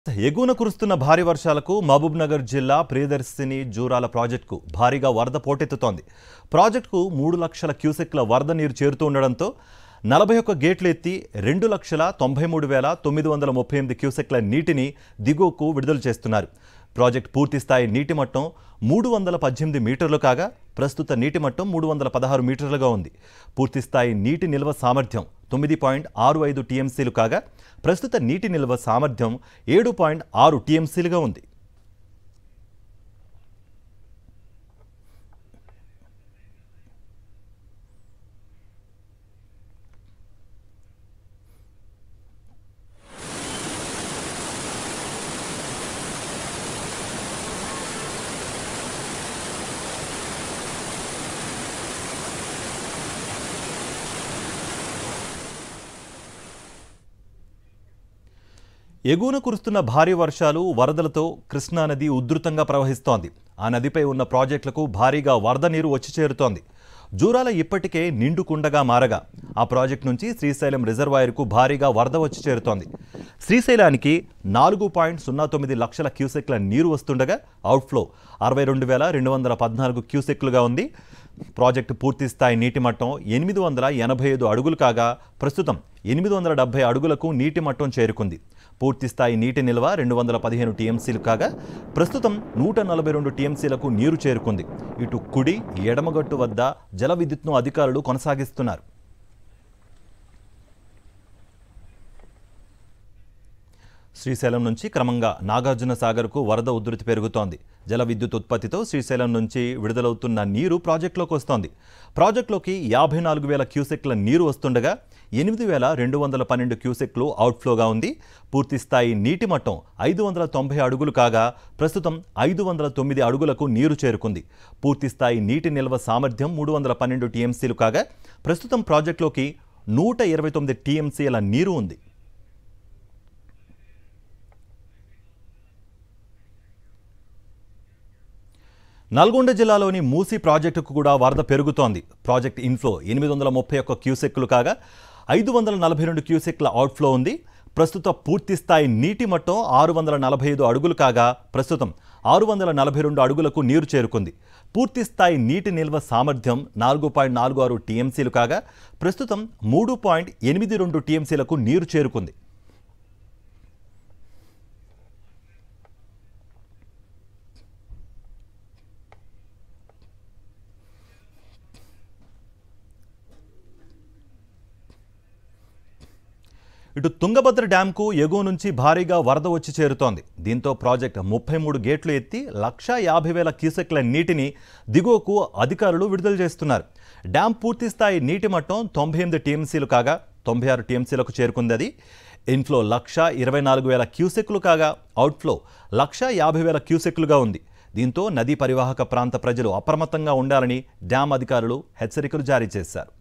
ఎగువన కురుస్తున్న భారీ వర్షాలకు మహబూబ్నగర్ జిల్లా ప్రియదర్శిని జూరాల ప్రాజెక్టుకు భారీగా వరద పోటెత్తుతోంది. ప్రాజెక్టుకు 3 లక్షల క్యూసెక్ల వరద నీరు చేరుతూ ఉండడంతో 41 గేట్లు ఎత్తి 2,93,938 క్యూసెక్ల నీటిని దిగువకు విడుదల చేస్తున్నారు. ప్రాజెక్టు పూర్తి స్థాయి నీటి మట్టం 318 మీటర్లు కాగా ప్రస్తుత నీటి మట్టం 316 మీటర్లుగా ఉంది. పూర్తి స్థాయి నీటి నిల్వ సామర్థ్యం 9.65 టీఎంసీలు కాగా ప్రస్తుత నీటి నిల్వ సామర్థ్యం 7.6 టీఎంసీలుగా ఉంది. ఎగువన కురుస్తున్న భారీ వర్షాలు వరదలతో కృష్ణానది ఉధృతంగా ప్రవహిస్తోంది. ఆ నదిపై ఉన్న ప్రాజెక్టులకు భారీగా వరద నీరు వచ్చి చేరుతోంది. జూరాల ఇప్పటికే నిండుకుండగా మారగా ఆ ప్రాజెక్టు నుంచి శ్రీశైలం రిజర్వాయర్కు భారీగా వరద వచ్చి చేరుతోంది. శ్రీశైలానికి 4.09 లక్షల క్యూసెక్ల నీరు వస్తుండగా అవుట్ఫ్లో 62,214 క్యూసెక్లుగా ఉంది. ప్రాజెక్టు పూర్తి స్థాయి నీటి మట్టం 885 అడుగులు కాగా ప్రస్తుతం 870 అడుగులకు నీటి మట్టం చేరుకుంది. పూర్తి స్థాయి నీటి నిల్వ 215 టీఎంసీలు కాగా ప్రస్తుతం 142 టీఎంసీలకు నీరు చేరుకుంది. ఇటు కుడి ఎడమగట్టు వద్ద జల విద్యుత్ను అధికారులు కొనసాగిస్తున్నారు. శ్రీశైలం నుంచి క్రమంగా నాగార్జున సాగర్కు వరద ఉధృతి పెరుగుతోంది. జల విద్యుత్ ఉత్పత్తితో శ్రీశైలం నుంచి విడుదలవుతున్న నీరు ప్రాజెక్టులోకి వస్తోంది. ప్రాజెక్టులోకి 54,000 క్యూసెక్ల నీరు వస్తుండగా 8,212 క్యూసెక్లు అవుట్ఫ్లోగా ఉంది. పూర్తి స్థాయి నీటి మట్టం 590 అడుగులు కాగా ప్రస్తుతం 509 అడుగులకు నీరు చేరుకుంది. పూర్తి స్థాయి నీటి నిల్వ సామర్థ్యం 312 టీఎంసీలు కాగా ప్రస్తుతం ప్రాజెక్టులోకి 129 టీఎంసీల నీరు ఉంది. నల్గొండ జిల్లాలోని మూసీ ప్రాజెక్టుకు కూడా వరద పెరుగుతోంది. ప్రాజెక్టు ఇన్ఫ్లో 831 క్యూసెక్లు కాగా 542 క్యూసెక్ల అవుట్ఫ్లో ఉంది. ప్రస్తుత పూర్తి స్థాయి నీటి మట్టం 645 అడుగులు కాగా ప్రస్తుతం 642 అడుగులకు నీరు చేరుకుంది. పూర్తి స్థాయి నీటి నిల్వ సామర్థ్యం 4.46 టీఎంసీలు కాగా ప్రస్తుతం 3.82 టీఎంసీలకు నీరు చేరుకుంది. ఇటు తుంగభద్ర డ్యాంకు ఎగువ నుంచి భారీగా వరద వచ్చి చేరుతోంది. దీంతో ప్రాజెక్టు 33 గేట్లు ఎత్తి 1,50,000 క్యూసెక్ల నీటిని దిగువకు అధికారులు విడుదల చేస్తున్నారు. డ్యాం పూర్తి స్థాయి నీటి మట్టం 98 టీఎంసీలు కాగా 96 టీఎంసీలకు చేరుకుంది. అది ఇన్ఫ్లో 1,24,000 క్యూసెక్లు కాగా అవుట్ఫ్లో 1,50,000 క్యూసెక్లుగా ఉంది. దీంతో నదీ పరివాహక ప్రాంత ప్రజలు అప్రమత్తంగా ఉండాలని డ్యాం అధికారులు హెచ్చరికలు జారీ చేశారు.